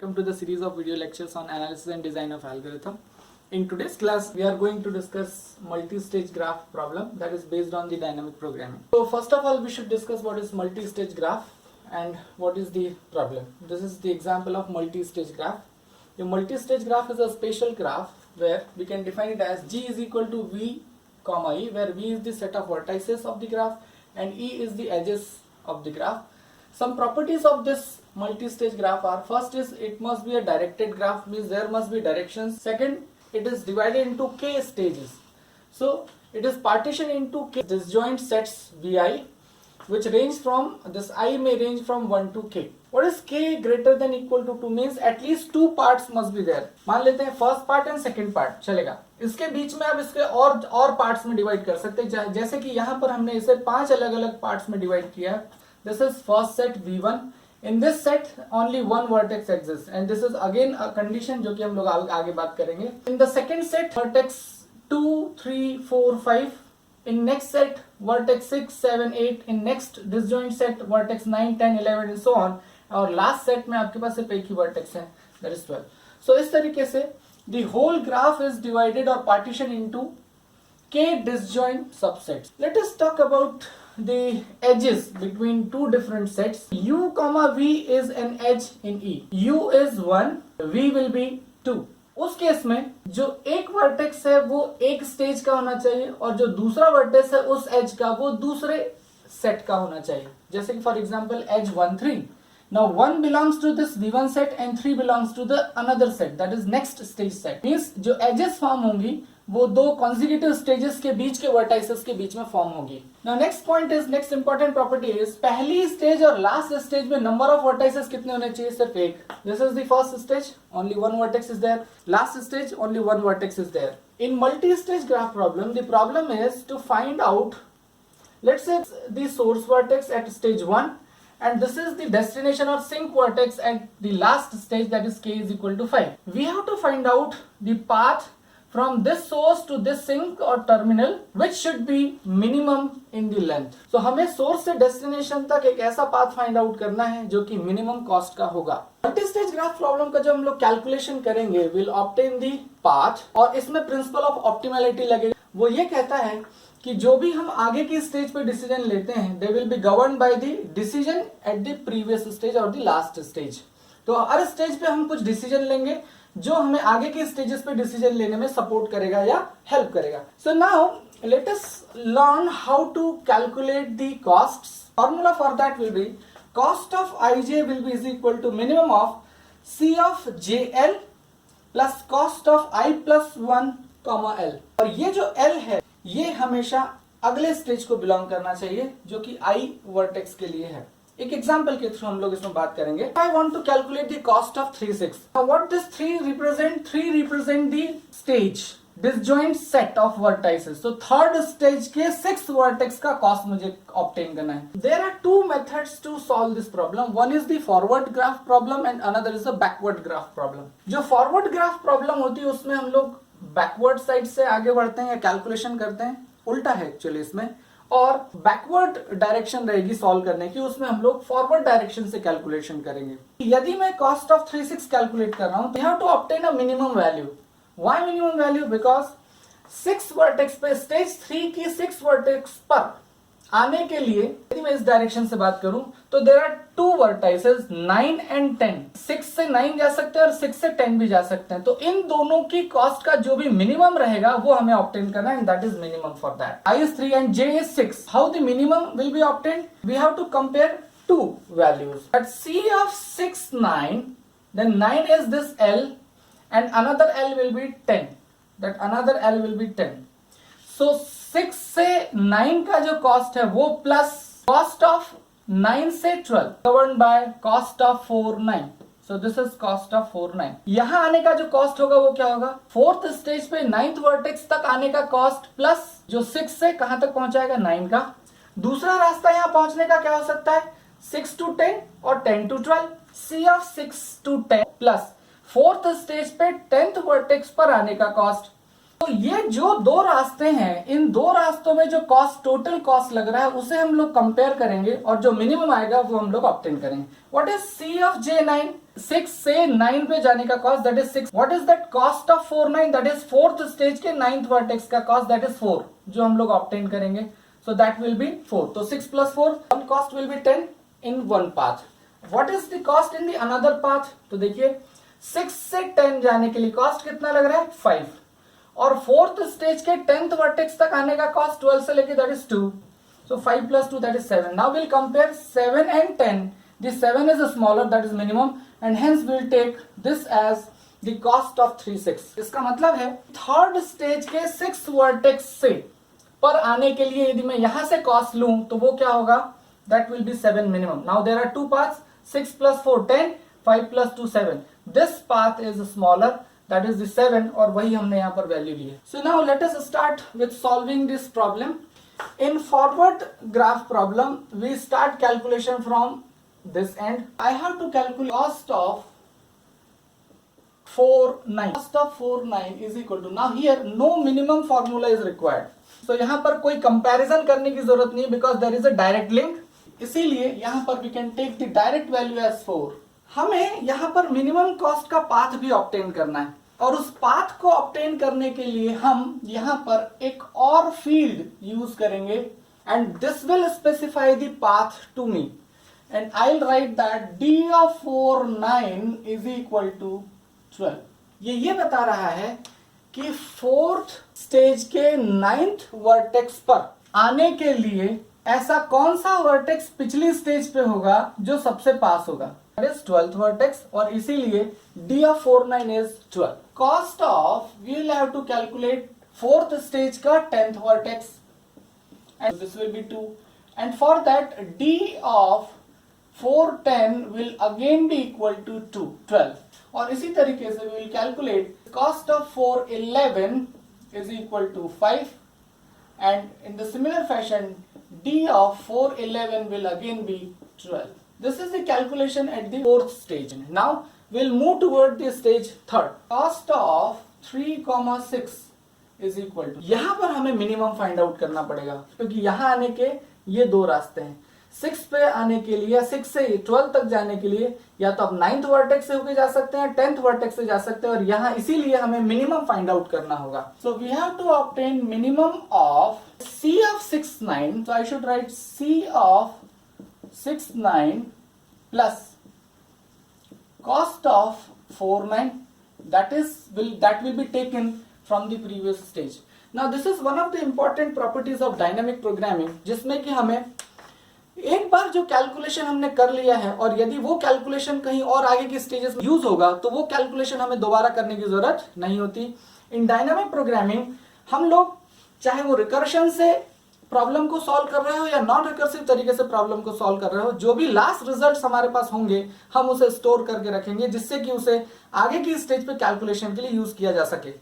welcome to the series of video lectures on analysis and design of algorithm. In today's class, we are going to discuss multi-stage graph problem that is based on the dynamic programming. So first of all, we should discuss what is multi-stage graph and what is the problem. This is the example of multi-stage graph. A multi-stage graph is a spatial graph where we can define it as G is equal to V, comma E, where V is the set of vertices of the graph and E is the edges of the graph. Some properties of this multi-stage graph are: first is it must be a directed graph, means there must be directions. Second, it is divided into k stages. So it is partitioned into k disjoint sets Vi, which range from this I may range from 1 to k. What is k greater than equal to 2 means at least two parts must be there. मान लेते हैं first part and second part चलेगा. इसके बीच में आप इसके और parts में डिवाइड कर सकते हैं, जैसे कि यहाँ पर हमने इसे 5 अलग अलग पार्ट्स में डिवाइड किया है. This is first set V1. In this set only one vertex exists and this is again a condition जो कि हम लोग आगे बात करेंगे. In the second set vertex 2, 3, 4, 5. In next set vertex 6, 7, 8. In next disjoint set vertex 9, 10, 11 and so on. और last set में आपके पास सिर्फ एक ही vertex है, that is 12. So इस तरीके से the whole graph is divided or partitioned into k disjoint subsets. Let us talk about the edges between two different sets. U comma V is an edge in E. U is 1, V will be 2. उस case में जो एक vertex है वो एक stage का होना चाहिए और जो दूसरा वर्टेक्स है उस एज का वो दूसरे सेट का होना चाहिए. जैसे कि for example as 1, 3. Now 1 belongs to this V1 set and 3 belongs to the another set, that is next stage set. Means जो edges फॉर्म होंगी वो दो consecutive stages के बीच के vertices के बीच में फॉर्म होगी. Now next point is, next important property is, पहली स्टेज और लास्ट स्टेज में number of vertices कितने होने चाहिए? सिर्फ एक. This is the first stage, only one vertex is there. Last stage, only one vertex is there. In multi-stage graph problem, the problem is to find out, let's say the source vertex at stage 1 and this is the destination or sink vertex at the last stage, that is k is equal to 5. We have to find out the path from this source to this sink or terminal which should be minimum in the length. So हमें source से destination तक एक ऐसा path find out करना है जो कि minimum cost का होगा. Multi-stage graph problem का जब हम लोग calculation करेंगे will obtain the path और इसमें principle of optimality लगेगा. वो ये कहता है कि जो भी हम आगे की स्टेज पे डिसीजन लेते हैं they will be govern by the decision at the previous stage और द लास्ट स्टेज. तो हर स्टेज पे हम कुछ डिसीजन लेंगे जो हमें आगे की स्टेजेस पे डिसीजन लेने में सपोर्ट करेगा या हेल्प करेगा. So now let us learn how to calculate the costs. Formula for that will be cost of ij will be is equal to minimum of c of jl plus cost of i plus 1 comma l. और ये जो l है ये हमेशा अगले stage को belong करना चाहिए जो कि i वर्टेक्स के लिए है. एक एग्जांपल के थ्रू हम लोग इसमें बात करेंगे. I want to calculate the cost of 3, 6. Now what this 3 represent? 3 represent the stage disjoint set of vertices. So third stage के 6th vertex का cost मुझे obtain करना है. There are two methods to solve this problem. One is the forward graph problem and another is the backward graph problem. जो forward graph problem होती है उसमें हम लोग बैकवर्ड साइड से आगे बढ़ते हैं या कैलकुलेशन करते हैं. उल्टा है एक्चुअली इसमें. और बैकवर्ड डायरेक्शन रहेगी सॉल्व करने की, उसमें हम लोग फॉरवर्ड डायरेक्शन से कैलकुलेशन करेंगे. यदि मैं कॉस्ट ऑफ 3, 6 कैलकुलेट कर रहा हूं तो you have to obtain a minimum value. Why minimum value? Because 6 vertex पे स्टेज 3 की 6 वर्टेक्स पर आने के लिए यदि मैं इस डायरेक्शन से बात करूं तो देयर आर 2 वर्टाइसेस 9 एंड 10. 6 से 9 जा सकते हैं और 6 से 10 भी जा सकते हैं. तो इन दोनों की कॉस्ट का जो भी मिनिमम रहेगा वो हमें ऑब्टेन करना है, and that is minimum for that. I is 3 and j is 6. How the minimum will be obtained? We have to compare two values. At c of 6, 9, then 9 is this l and another l will be 10. That another l will be 10. So 6 से 9 का जो cost है वो plus cost of 9 से 12 govern by cost of 4, 9. So this is cost of 4, 9. यहां आने का जो कॉस्ट होगा वो क्या होगा? 4th स्टेज पे 9th वर्टेक्स तक आने का कॉस्ट प्लस जो 6 से कहां तक पहुंचाएगा? 9 का. दूसरा रास्ता यहां पहुंचने का क्या हो सकता है? 6 to 10 और 10 to 12. c of 6 to 10 plus 4th stage पे 10th वर्टेक्स पर आने का कॉस्ट. तो ये जो दो रास्ते हैं, इन दो रास्तों में जो कॉस्ट, टोटल कॉस्ट लग रहा है उसे हम लोग कंपेयर करेंगे और जो मिनिमम आएगा वो हम लोग ऑब्टेन करेंगे। What is C of J9? 6 से 9 पे जाने का cost, that is 6। What is that cost of 4 9? That is fourth stage के 9th वर्टेक्स का कॉस्ट, दैट इज 4, जो हम लोग ऑब्टेन करेंगे। So that will B 4। तो 6 + 4, one cost will be 10 in one path. What is the cost in the another path? तो देखिए 6 से 10 जाने के लिए कॉस्ट कितना लग रहा है? 5। और फोर्थ स्टेज के 10th वर्टेक्स तक आने का कॉस्ट 12 से लेके, that is 2। So 5 + 2, that is 7। Now will compare 7 and 10. The 7 is smaller, that is minimum, and hence we'll take this as the cost of 3 6. इसका मतलब है थर्ड स्टेज के 6 वर्टेक्स से पर आने के लिए यदि मैं यहां से कॉस्ट लूं तो वो क्या होगा? That will be 7 minimum. Now there are two paths, 6 + 4 10, 5 + 2 7. This path is smaller, that is the 7, और वही हमने यहाँ पर वैल्यू ली है। So now let us start with solving this problem. In forward graph problem, we start calculation from this end. I have to calculate cost of 4 9. Cost of 4 9 is equal to, now here no minimum formula is required. So यहाँ पर कोई comparison करने की जरूरत नहीं, because there is a direct link. इसीलिए यहाँ पर we can take the direct value as 4. हमें यहाँ पर मिनिमम कॉस्ट का पाथ भी ऑब्टेन करना है, और उस पाथ को ऑब्टेन करने के लिए हम यहाँ पर एक और फील्ड यूज करेंगे, and this will specify the path to me, and I will write that d of 4 9 is equal to 12. ये बता रहा है कि फोर्थ स्टेज के 9th वर्टेक्स पर आने के लिए ऐसा कौन सा वर्टेक्स पिछली स्टेज पे होगा जो सबसे पास होगा, that is 12th vertex, और इसीलिए d of 4 9 is 12. Cost of, we will have to calculate fourth stage का 10th vertex, and this will be 2, and for that d of 4 10 will again be equal to 2 12. और इसी तरीके से we will calculate cost of 4 11 is equal to 5, and in the similar fashion d of 4 11 will again be 12. This is the calculation at the fourth stage. Now we'll move toward the stage third. Cost of 3, 6 is equal to, यहाँ पर हमें minimum find out करना पड़ेगा, क्योंकि यहाँ आने के ये दो रास्ते हैं। 6 पे आने के लिए या 6 से 12 तक जाने के लिए या तो आप 9th वर्टेक्स से होके जा सकते हैं, 10th वर्टेक्स से जा सकते हैं, और यहाँ इसीलिए हमें मिनिमम फाइंड आउट करना होगा। So we have to obtain minimum of C of 6 9. So I should write C of 6 9 plus cost of 4 9, that will be taken from the previous stage. Now this is one of the important properties of dynamic programming, जिसमें कि हमें एक बार जो calculation हमने कर लिया है, और यदि वो कैलकुलेशन कहीं और आगे की स्टेजेस में यूज होगा तो वो कैलकुलेशन हमें दोबारा करने की जरूरत नहीं होती। इन डायनामिक प्रोग्रामिंग हम लोग चाहे वो रिकर्शन से प्रॉब्लम को सॉल्व कर रहे हो या नॉन रिकर्सिव तरीके से प्रॉब्लम को सॉल्व कर रहे हो, जो भी लास्ट रिजल्ट्स हमारे पास होंगे हम उसे स्टोर करके रखेंगे, जिससे कि उसे आगे की स्टेज पे कैलकुलेशन के लिए यूज किया जा सके।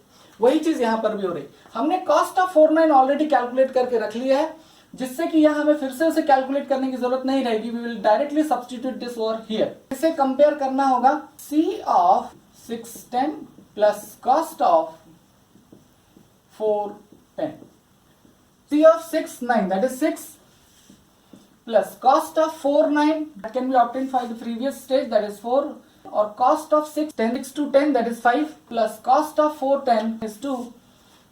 वही चीज यहाँ पर भी हो रही। हमने कॉस्ट ऑफ 4 9 ऑलरेडी कैलकुलेट करके रख लिया है, जिससे कि यहाँ हमें फिर से उसे कैलकुलेट करने की जरूरत नहीं रहेगी। We will directly substitute this over here. इसे कंपेयर करना होगा C of 6 10 plus cost of 4 10. C of 6 9, that is 6, plus cost of 4 9, that can be obtained from the previous stage, that is 4, or cost of 6 10 6 to 10, that is 5, plus cost of 4 10 is 2.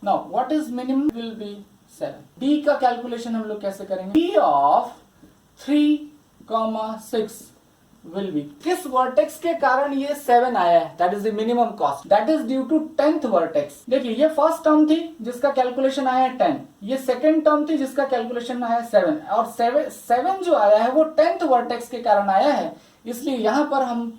Now what is minimum will be 7. D का calculation हम लोग कैसे करेंगे? D of 3, 6 will be, किस vertex के कारण ये 7 आया है, that is the minimum cost, that is due to 10th vertex. देखिए ये फर्स्ट टर्म थी जिसका कैलकुलेशन आया है 10, ये सेकंड टर्म थी जिसका कैलकुलेशन आया है 7, और 7 जो आया है वो 10th वर्टेक्स के कारण आया है, इसलिए यहाँ पर हम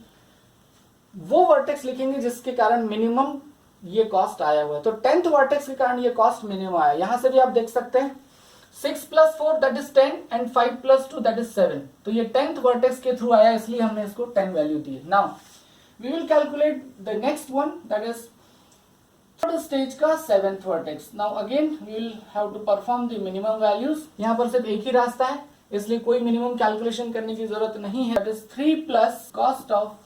वो वर्टेक्स लिखेंगे जिसके कारण मिनिमम ये कॉस्ट आया हुआ है। तो 10th वर्टेक्स के कारण ये कॉस्ट मिनिमम आया। यहाँ से भी आप देख सकते हैं 6 + 4 that is 10 and 5 + 2 that is 7. तो ये 10th वर्टेक्स के थ्रू आया, इसलिए हमने इसको 10 वैल्यू दी है। Now we will calculate the next one, that is third stage का 7th vertex. Now again we will have to perform the minimum values. यहाँ पर सिर्फ एक ही रास्ता है, इसलिए कोई मिनिमम कैलकुलेशन करने की जरूरत नहीं है। That is 3 plus cost of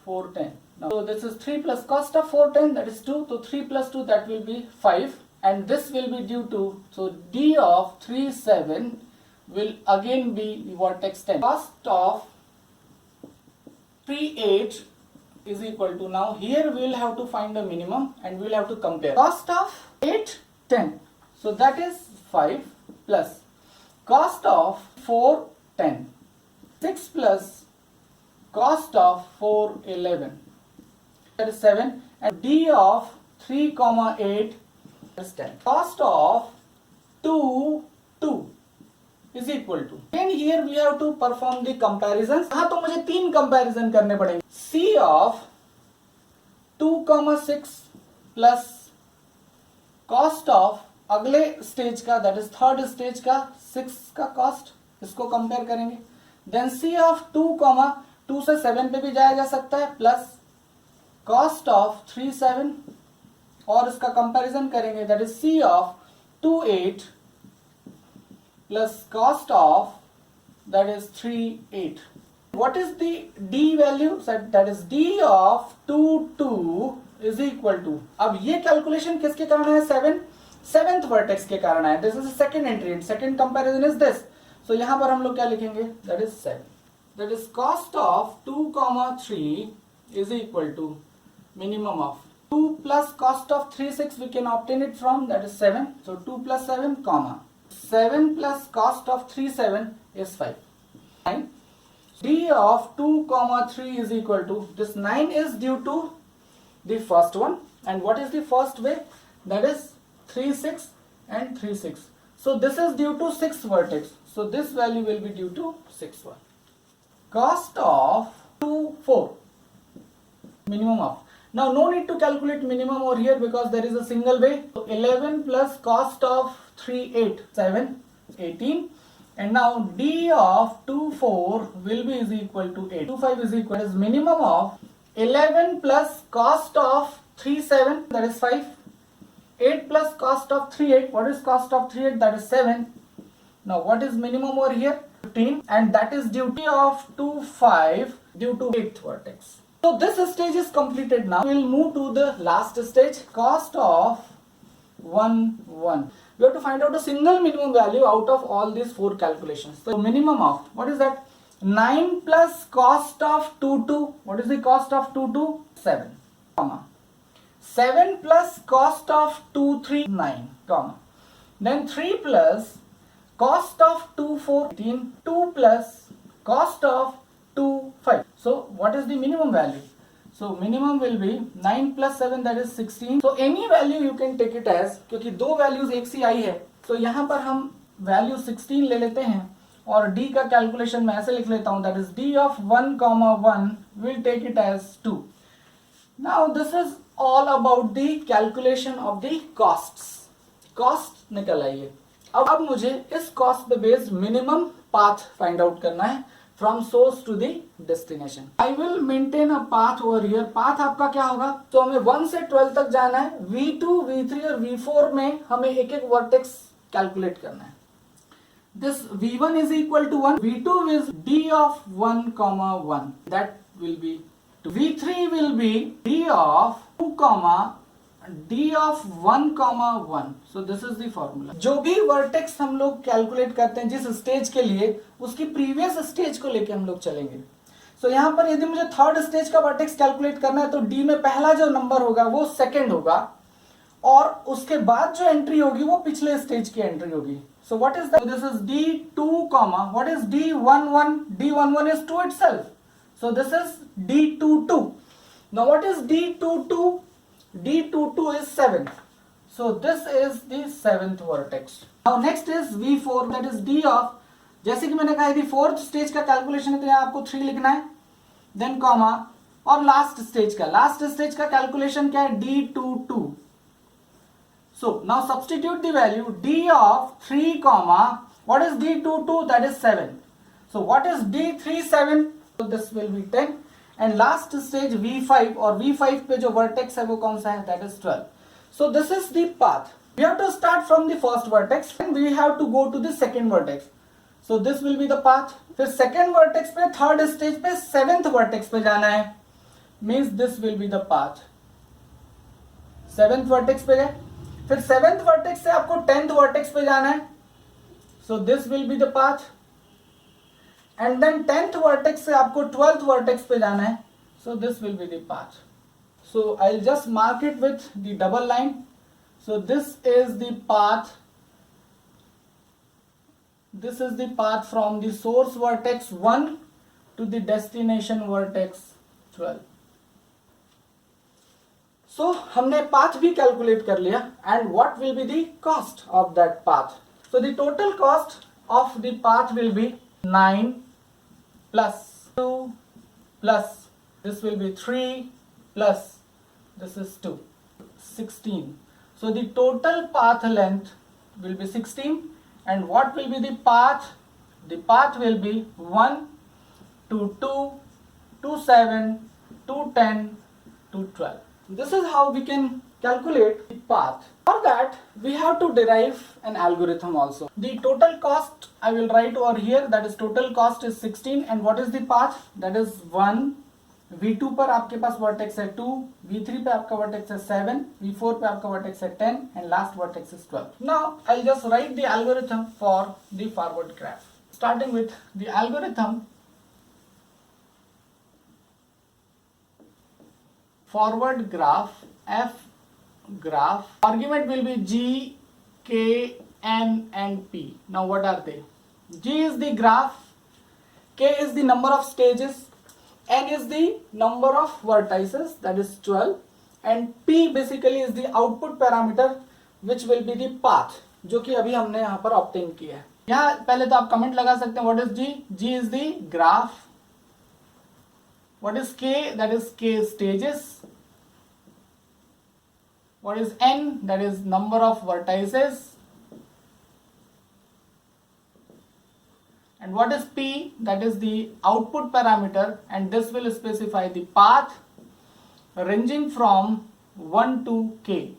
410. Now, so this is 3 plus cost of 410, that is 2. So 3 plus 2, that will be 5. And this will be due to, so D of 37 will again be the vertex 10. Cost of 38 is equal to, now here we will have to find the minimum and we will have to compare. Cost of 8, 10. So that is 5 plus cost of 4, 10. 6 plus cost of 4, 11. That is 7. And D of 3, 8 is 10. Cost of 2, 2 is equal to. And here we have to perform the comparisons. हाँ तो मुझे 3 comparison करने पड़ेंगे. C of 2, 6 plus cost of अगले stage का, that is third stage का 6 का cost, इसको कंपेयर करेंगे. देन C of 2 से 7 पे भी जाया जा सकता है, प्लस कॉस्ट ऑफ 3, 7 और इसका कंपैरिजन करेंगे, that is C of 2, 8 plus cost of that is 3, 8. What is the D value? That is D of 2, 2 is equal to. अब ये कैलकुलेशन किसके कारण है? 7th वर्टेक्स के कारण है. This is second entry and second comparison is this. So यहां पर हम लोग क्या लिखेंगे? That is 7. That is cost of 2, 3 is equal to minimum of 2 plus cost of 3, 6 we can obtain it from, that is 7. So 2 plus 7 comma 7 plus cost of 3, 7 is 5. 9. D of 2, 3 is equal to, this 9 is due to the first one. And what is the first way? That is 3, 6 and 3, 6. So this is due to 6 vertex. So this value will be due to 6, 1. Cost of 2, 4. Minimum of. Now no need to calculate minimum over here because there is a single way. So 11 plus cost of 3, 8, 7, 18. And now D of 2, 4 will be is equal to 8. 2, 5 is equal as minimum of 11 plus cost of 3, 7, that is 5. 8 plus cost of 3, 8. What is cost of 3, 8? That is 7. Now what is minimum over here? 15. And that is duty of 2, 5 due to 8th vertex. So this stage is completed now. We will move to the last stage. Cost of 1, 1. We have to find out a single minimum value out of all these 4 calculations. So minimum of, what is that? 9 plus cost of 2, 2. What is the cost of 2, 2? 7, comma. 7 plus cost of 2, 3, 9, comma. Then 3 plus cost of 2, 4, 18. 2 plus cost of 2, 5. So what is the minimum value? So minimum will be 9 plus 7, that is 16. So any value you can take it as, क्योंकि 2 values एक सी आई है, तो यहाँ पर हम value 16 ले लेते हैं और D का कैलकुलेशन मैं ऐसे लिख लेता हूँ, that is D of 1, 1 will take it as 2. Now this is all about the calculation of the costs. Cost निकल आई है. अब मुझे इस cost पे based minimum path find out करना है from source to the destination. I will maintain a path over here. Path आपका क्या होगा? तो हमें 1 से 12 तक जाना है. V2, V3 और V4 में हमें एक एक वर्टेक्स कैलकुलेट करना है. This V1 is equal to 1. V2 is D of 1, 1. That will be 2. V3 will be D of 2, D of 1, 1. So this is the formula. जो भी वर्टेक्स हम लोग कैलकुलेट करते हैं जिस स्टेज के लिए, उसकी प्रीवियस स्टेज को लेके हम लोग चलेंगे. सो यहाँ पर यदि मुझे थर्ड स्टेज का वर्टेक्स कैलकुलेट करना है तो डी में पहला जो नंबर होगा वो सेकंड होगा और उसके बाद जो एंट्री होगी वो पिछले स्टेज की एंट्री होगी. So what is that? This is D2, what is D11? D11 is 2 itself. So this is D22. Now what is D22? D22 is 7. So this is the 7th vertex. Now next is V4, that is D of, जैसे कि मैंने कहा यदि 4th stage का calculation है तो यहाँ आपको 3 लिखना है, देन कॉमा और लास्ट स्टेज का कैलकुलेशन क्या है? D22. So now substitute the value D of 3, what is D22? That is 7. So what is D37? So this will be 10. And last stage V5 और V5 पे जो vertex है वो कौन सा है? That is 12. So this is the path. We have to start from the first vertex and we have to go to the second vertex. So this will be the path. फिर second vertex पे, third stage पे, 7th vertex पे जाना है. Means this will be the path. 7th vertex पे गए, फिर 7th vertex से आपको 10th वर्टेक्स पे जाना है, so this will be the path. And then 10th vertex से आपको 12th वर्टेक्स पे जाना है, so this will be the path. So I will just mark it with the double line. So this is the path, this is the path from the source vertex 1 to the destination vertex 12. So हमने path भी calculate कर लिया, and what will be the cost of that path? So the total cost of the path will be 9 plus 2 plus this will be 3 plus this is 2, 16. So the total path length will be 16. And what will be the path? The path will be 1 to 2 to 7 to 10 to 12. This is how we can calculate the path. For that we have to derive an algorithm also. The total cost I will write over here, that is total cost is 16, and what is the path? That is 1. V2 पर आपके पास vertex है 2, V3 पे आपका vertex है 7, V4 पे आपका vertex है 10, and last vertex is 12. Now I'll just write the algorithm for the forward graph. Starting with the algorithm, forward graph, F graph, argument will be G, K, N and P. Now what are they? G is the graph, K is the number of stages, N is the number of vertices, that is 12, and P basically is the output parameter which will be the path, जो कि अभी हमने यहाँ पर obtain किया है। यहाँ पहले तो आप कमेंट लगा सकते हैं, what is G? G is the graph. What is K? That is K stages. What is N? That is number of vertices. And what is P? That is the output parameter, and this will specify the path ranging from 1 to K.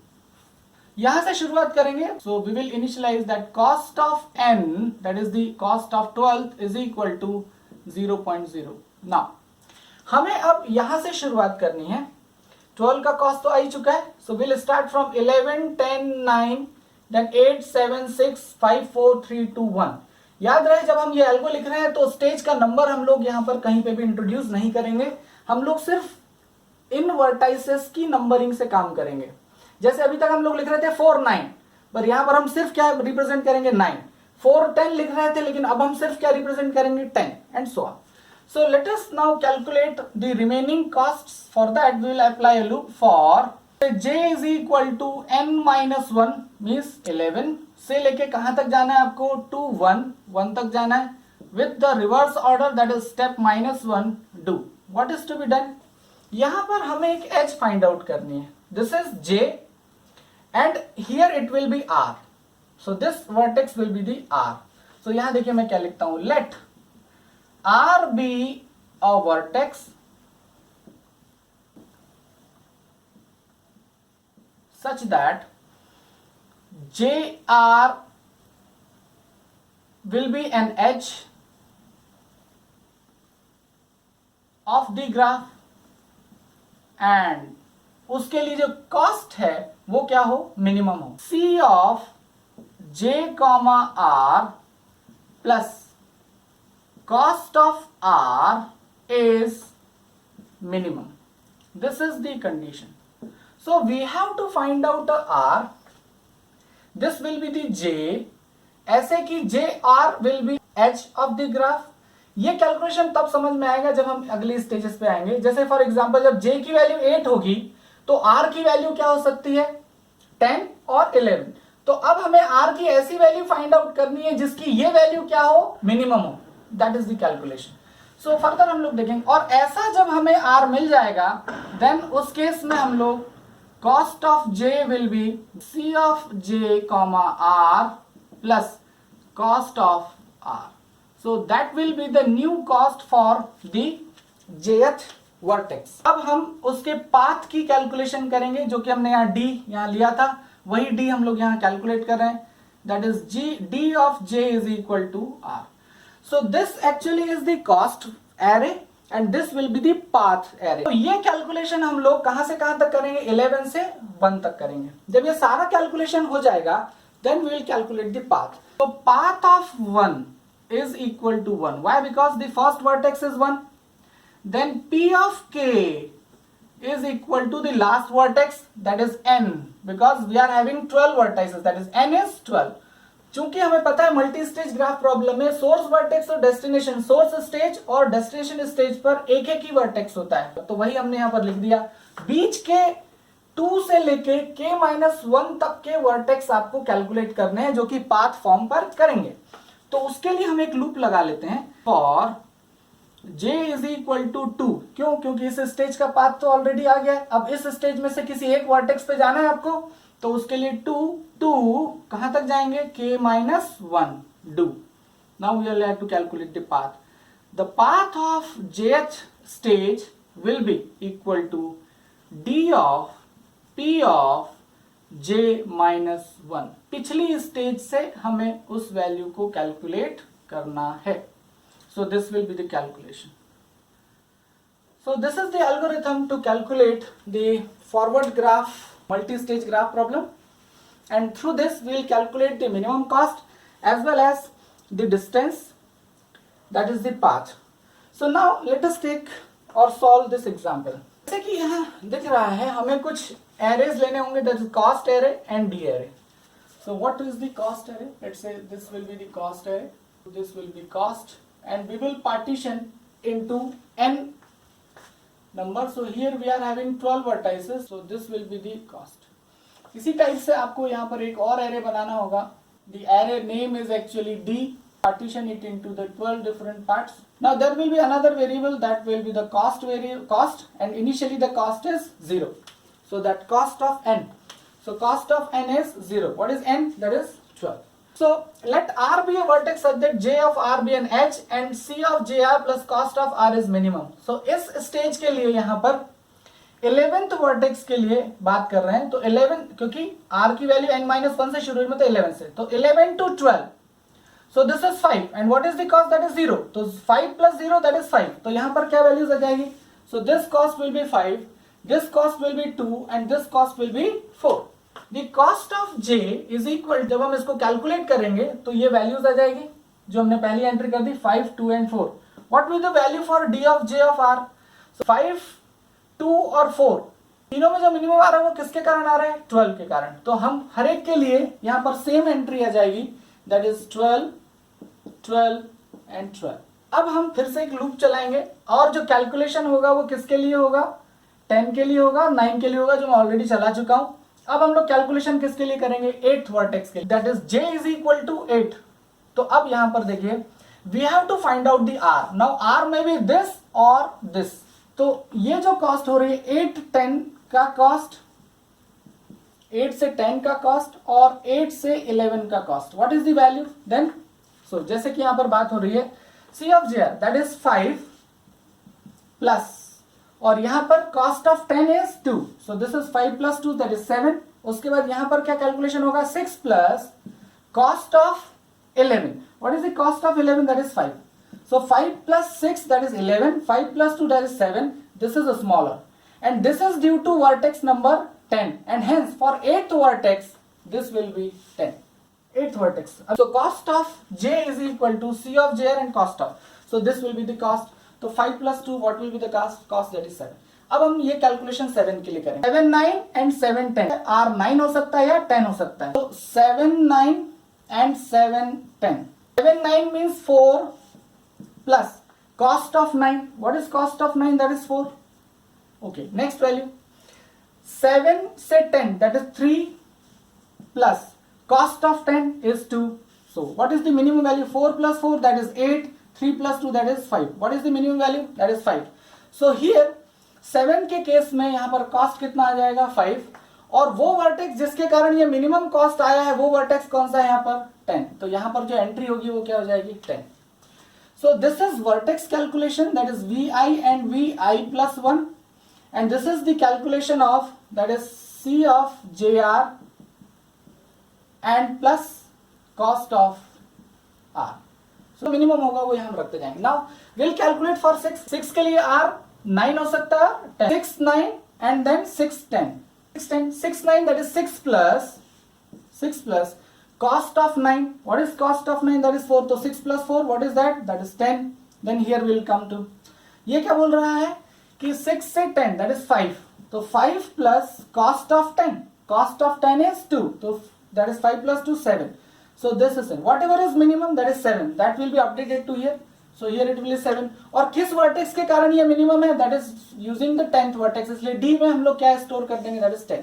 यहाँ से शुरुआत करेंगे, so we will initialize that cost of N, that is the cost of 12 is equal to 0.0. Now हमें अब यहाँ से शुरुआत करनी है। 12 का कॉस्ट तो आ ही चुका है, so we'll start from 11, 10, 9, then 8, 7, 6, 5, 4, 3, 2, 1. याद रहे जब हम ये एल्गो लिख रहे हैं तो स्टेज का नंबर हम लोग यहाँ पर कहीं पे भी इंट्रोड्यूस नहीं करेंगे, हम लोग सिर्फ इन वर्टाइसेस की नंबरिंग से काम करेंगे। जैसे अभी तक हम लोग लिख रहे थे 4, 9, पर यहाँ पर हम सिर्फ क्या रिप्रेजेंट करेंगे 9। 4, 10 लिख रहे थे, लेकिन अब हम सिर्फ क्या रिप्रेजेंट करेंगे 10 and so on. So let us now calculate the remaining costs. For that we will apply a loop for j is equal to n minus 1 means 11 से लेके कहां तक जाना है आपको? to 1 तक जाना है with the reverse order, that is step minus 1 do. What is to be done? यहां पर हमें एक edge find out करनी है. This is j and here it will be r. So this vertex will be the r. So यहां देखिए मैं क्या लिखता हूं, let R be a vertex such that JR will be an edge of the graph and उसके लिए जो cost है वो क्या हो, मिनिमम हो। C of J, R plus cost of R is minimum. This is the condition. So we have to find out the R. This will be the J. ऐसे कि JR will be edge of the graph. ये calculation तब समझ में आएगा जब हम अगली स्टेजेस पे आएंगे। जैसे फॉर एग्जांपल जब J की वैल्यू 8 होगी तो R की वैल्यू क्या हो सकती है, 10 और 11। तो अब हमें R की ऐसी वैल्यू फाइंड आउट करनी है जिसकी ये वैल्यू क्या हो, मिनिमम हो। That is the calculation. So further हम लोग देखेंगे और ऐसा जब हमें R मिल जाएगा देन उस केस में हम लोग cost of J will be C of J, R plus cost of R. So that will be the new cost for the jth vertex. अब हम उसके पाथ की कैलकुलेशन करेंगे जो कि हमने यहाँ D यहाँ लिया था, वही D हम लोग यहाँ कैलकुलेट कर रहे हैं। That is D of J is equal to R. So this actually is the cost array and this will be the path array. तो ये कैलकुलेशन हम लोग कहां से कहां तक करेंगे, 11 से 1 तक करेंगे. जब ये सारा कैलकुलेशन हो जाएगा then we will calculate the path. So path of 1 is equal to 1. Why? Because the first vertex is 1. Then p of k is equal to the last vertex, that is n, because we are having 12 vertices, that is n is 12. चूंकि हमें पता है multi stage graph problem में source vertex और destination, source stage और destination stage पर एक एक ही वर्टेक्स होता है, तो वही हमने यहाँ पर लिख दिया. बीच के 2 से लेके k-1 तक के वर्टेक्स आपको कैलकुलेट करने हैं जो कि पाथ फॉर्म पर करेंगे. तो उसके लिए हम एक लूप लगा लेते हैं for j is equal to 2. क्यों? क्योंकि इस स्टेज का पाथ तो ऑलरेडी आ गया है. अब इस स्टेज में से किसी एक वर्टेक्स पे जाना है आपको, तो उसके लिए 2 कहां तक जाएंगे, k-1 do. Now we will have to calculate the path. The path of jth stage will be equal to d of p of j-1. पिछली स्टेज से हमें उस वैल्यू को कैलकुलेट करना है. So this will be the calculation. So this is the algorithm to calculate the forward graph, multi-stage graph problem, and through this we will calculate the minimum cost as well as the distance, that is the path. So now let us take or solve this example. जैसे कि यहाँ दिख रहा है हमें कुछ arrays लेने होंगे, that is cost array and d array. So what is the cost array? Let's say this will be the cost array, this will be cost, and we will partition into n number. So here we are having 12 vertices, so this will be the cost. इसी type से आपको यहाँ पर एक और array बनाना होगा. The array name is actually d. Partition it into the 12 different parts. Now there will be another variable that will be the cost variable, and initially the cost is 0. So that cost of n. So cost of n is 0. What is n? That is 12. So let r be a vertex such that j of r be an edge and c of jr plus cost of r is minimum. So इस stage के लिए यहाँ पर 11th vertex के लिए बात कर रहे हैं, तो 11 क्योंकि r की वैल्यू n-1 से शुरू में, तो 11 से, तो 11 to 12. So this is 5 and what is the cost? That is 0. तो 5 plus 0 that is 5. तो यहाँ पर क्या वैल्यूज आ जाएगी? So this cost will be 5, this cost will be 2 and this cost will be 4. The cost of j is equal, जब हम इसको calculate करेंगे तो ये वैल्यूज आ जाएगी जो हमने पहली एंट्री कर दी, 5, 2 and 4. What will the value for d of j of r? So 5, 2 और 4 तीनों में जो मिनिमम आ रहा है वो किसके कारण आ रहा है? 12 के कारण. तो हम हर एक के लिए यहाँ पर सेम एंट्री आ जाएगी, that is 12, 12 and 12. अब हम फिर से एक लूप चलाएंगे और जो कैलकुलेशन होगा वो किसके लिए होगा? 10 के लिए होगा, 9 के लिए होगा, जो मैं ऑलरेडी चला चुका हूं. अब हम लोग कैलकुलेशन किसके लिए करेंगे? 8th वर्टेक्स के लिए, that is j is equal to 8. तो अब यहां पर देखिए we have to find out the r. Now r may be this और दिस. तो ये जो कॉस्ट हो रही है 8, 10 का कॉस्ट, 8 से 10 का कॉस्ट और 8 से 11 का cost. What is the value then? So जैसे कि यहां पर बात हो रही है c of j that is 5 plus, और यहां पर cost of 10 is 2. So this is 5 plus 2 that is 7. उसके बाद यहां पर क्या कैलकुलेशन होगा? 6 plus cost of 11. What is the cost of 11? That is 5. So 5 plus 6 that is 11, 5 plus 2 that is 7. This is smaller and this is due to vertex number 10 and hence for 8th vertex this will be 10. 8th vertex. So cost of j is equal to c of j and cost of. So this will be the cost. तो 5 plus 2 what will be the cost? That is 7. अब हम ये calculation 7 के लिए करेंगे. 7 9 and 7 10. r 9 हो सकता है या 10 हो सकता है. तो 7 9 and 7 10. 7 9 means 4 plus cost of 9. What is cost of 9? That is 4. Okay, next value 7 से 10 that is 3 plus cost of 10 is 2. So what is the minimum value? 4 plus 4 that is 8, 3 plus 2 that is 5. What is the minimum value? That is 5. So here 7 के case में यहाँ पर cost कितना आ जाएगा? 5. और वो vertex जिसके कारण ये मिनिमम कॉस्ट आया है वो वर्टेक्स कौन सा है यहाँ पर? 10. तो यहाँ पर जो एंट्री होगी वो क्या हो जाएगी? 10. So this is vertex calculation, that is vi and vi plus 1. And this is the calculation of, that is c of jr and plus cost of r. So minimum होगा वो यहाँ रखते जाएंगे. Now will calculate for 6. 6 के लिए r 9 हो सकता है, 10. 6 9 and then 6 10. 6 10 6 9 that is 6 plus cost of 9. What is cost of 9? That is 4. So 6 plus 4, what is that? That is 10. Then here we will come to, ये क्या बोल रहा है कि 6 से 10 that is 5. तो 5 plus cost of 10. Cost of 10 is 2. So that is 5 plus 2 7. So this is 7. Whatever is minimum that is 7. That will be updated to here. So here it will be 7. और किस vertex के कारण ये minimum है? That is using the 10th vertex. इसलिए D में हम लोग क्या स्टोर कर देंगे? That is 10.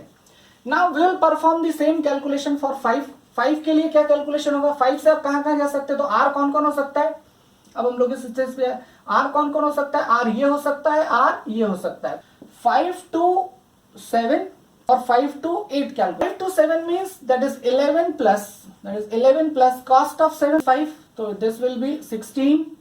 Now we will perform the same calculation for 5. 5 के लिए क्या कैलकुलेशन होगा? 5 से आप कहाँ जा सकते हैं? तो R कौन कौन हो सकता है? अब हम लोग इस स्टेज पे R कौन कौन हो सकता है? R ये हो सकता है, R ये हो सकता है. 5 to 7 और 5 to 8 calculate. 5 to 7 means that is 11 plus cost of 7 5. So this will be 16.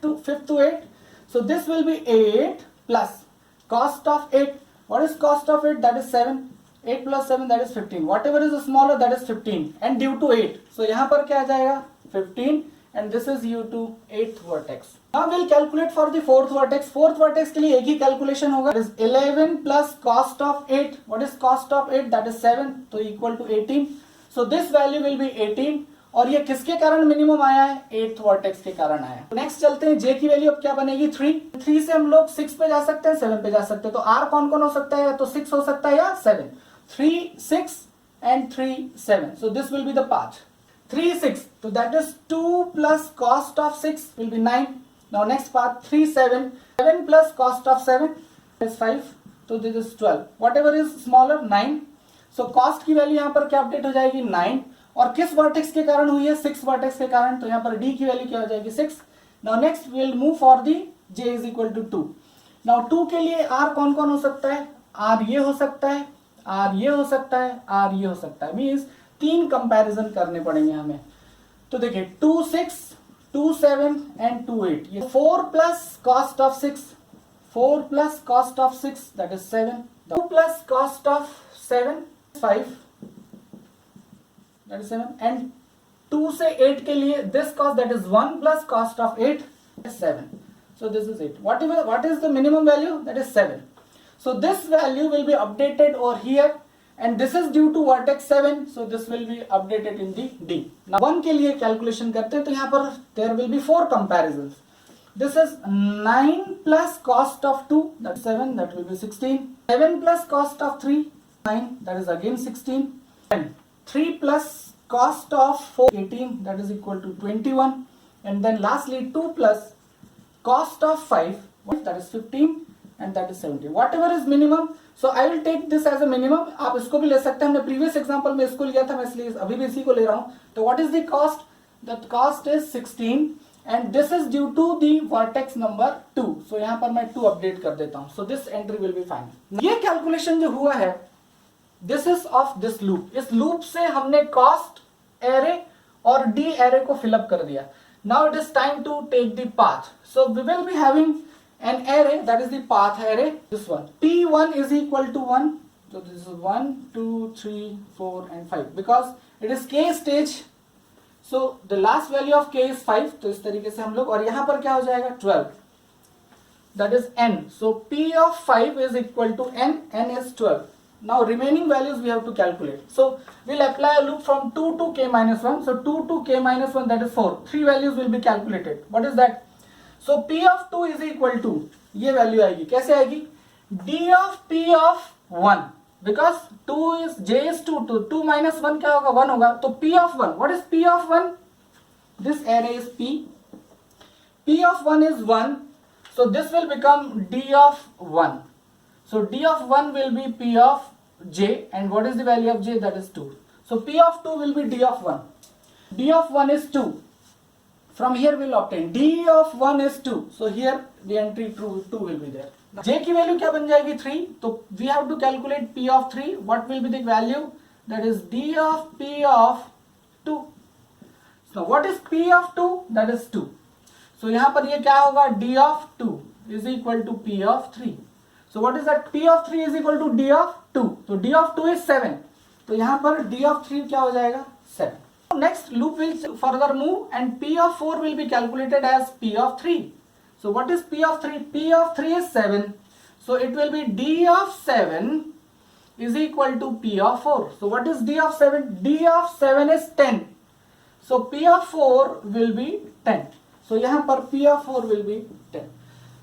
5 to 8. So this will be 8 plus cost of 8. What is cost of 8? That is 7. 8 plus 7 that is 15. Whatever is smaller that is 15 and due to 8. So यहाँ पर क्या आ जाएगा? 15 and this is due to 8th vertex. Now we'll calculate for the 4th vertex. 4th vertex के लिए एक ही calculation होगा. That is 11 plus cost of 8. What is cost of 8? That is 7. So equal to 18. So this value will be 18. और ये किसके कारण minimum आया है? 8th vertex के कारण आया है. नेक्स्ट चलते हैं. J की वैल्यू अब क्या बनेगी? 3. 3 से हम लोग 6 पे जा सकते हैं, 7 पे जा सकते हैं. तो R कौन कौन हो सकता है? तो 6 हो सकता है या 7. 3 6 and 3 7. So this will be the path. 3 6. So that is 2 plus cost of 6 will be 9. Now next path 3 7. 7 plus cost of 7 is 5. So this is 12. Whatever is smaller 9. So cost की वैल्यू यहाँ पर क्या update हो जाएगी? 9. और किस vertex के कारण हुई है? 6 वर्टेक्स के कारण. तो यहाँ पर D की वैल्यू क्या हो जाएगी? 6. Now next we will move for the J is equal to 2. Now 2 के लिए R कौन कौन हो सकता है? R ये हो सकता है, R ये हो सकता है, R ये हो सकता है. मीन्स 3 कंपैरिजन करने पड़ेंगे हमें. तो देखिए 2 6 2 7 and 2 8. ये 4 plus cost of 6. 4 plus cost of 6 that is 7. 2 plus cost of 7 5 that is 7. And 2 से 8 के लिए this cost that is 1 plus cost of 8 is 7. So this is 8. What is the minimum value? That is 7. So this value will be updated over here and this is due to vertex 7. So this will be updated in the D. Now 1 के लिए calculation करते हैं तो यहाँ पर there will be 4 comparisons. This is 9 plus cost of 2 that is 7 that will be 16. 7 plus cost of 3 9 that is again 16. And 3 plus cost of 4 18 that is equal to 21. And then lastly 2 plus cost of 5 that is 15. And that is 17. Whatever is minimum, so I will take this as a minimum. आप इसको भी ले सकते हैं. हमने previous example में इसको लिया था, मैं इसलिए अभी भी इसी को ले रहा हूँ. तो what is the cost? That cost is 16 and this is due to the vertex number 2. So यहाँ पर मैं 2 update कर देता हूँ. So this entry will be fine. ये calculation जो हुआ है, this is of this loop. इस loop से हमने cost array और D array को fill up कर दिया. Now it is time to take the path. So we will be having an array that is the path array. This one P1 is equal to 1. So this is 1 2 3 4 and 5 because it is k stage. So the last value of k is 5. तो इस तरीके से हम लोग, और यहाँ पर क्या हो जाएगा? 12. That is n. So P of 5 is equal to n. N is 12. Now remaining values we have to calculate. So we'll apply a loop from 2 to k minus 1. So 2 to k minus 1 that is 4. 3 values will be calculated. What is that? So P of 2 is equal to, ये value आएगी. कैसे आएगी? D of P of 1 because 2 is J is 2 to 2 minus 1 क्या होगा? 1 होगा. तो P of 1. What is P of 1? This array is P. P of 1 is 1. So this will become D of 1. So D of 1 will be P of J and what is the value of J? That is 2. So P of 2 will be D of 1. D of 1 is 2. From here we will obtain D of 1 is 2. So here the entry 2 will be there. J की value क्या बन जाएगी? 3. तो we have to calculate P of 3. What will be the value? That is D of P of 2. So what is P of 2? That is 2. So यहाँ पर ये क्या होगा? D of 2 is equal to P of 3. So what is that? P of 3 is equal to D of 2. So D of 2 is 7. तो यहाँ पर D of 3 क्या हो जाएगा? 7. Next loop will further move and P of 4 will be calculated as P of 3. So what is P of 3? P of 3 is 7. So it will be D of 7 is equal to P of 4. So what is D of 7? D of 7 is 10. So P of 4 will be 10. So यहाँ पर P of 4 will be 10.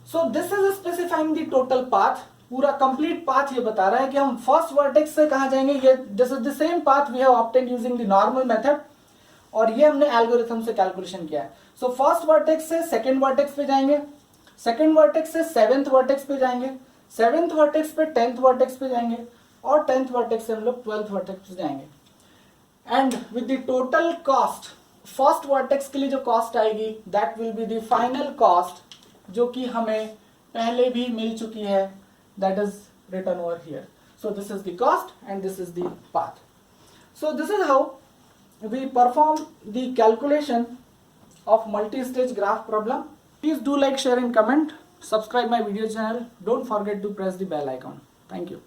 So this is specifying the total path. पूरा complete path ये बता रहा है कि हम first vertex से कहाँ जाएंगे. ये this is the same path we have obtained using the normal method और ये हमने एल्गोरिथम से कैलकुलेशन किया है. सो फर्स्ट वर्टेक्स से सेकंड वर्टेक्स पे जाएंगे, सेकंड वर्टेक्स से सेवेंथ वर्टेक्स पे जाएंगे, सेवेंथ वर्टेक्स पे टेंथ वर्टेक्स पे जाएंगे और टेंथ वर्टेक्स से हम लोग ट्वेल्थ वर्टेक्स पे जाएंगे. And with the total cost, first vertex के लिए जो कॉस्ट आएगी that will be the final cost जो कि हमें पहले भी मिल चुकी है. That is written over here. So this is the cost and this is the path. So this is how we perform the calculation of multi-stage graph problem. Please do like, share and comment. Subscribe my video channel. Don't forget to press the bell icon. Thank you.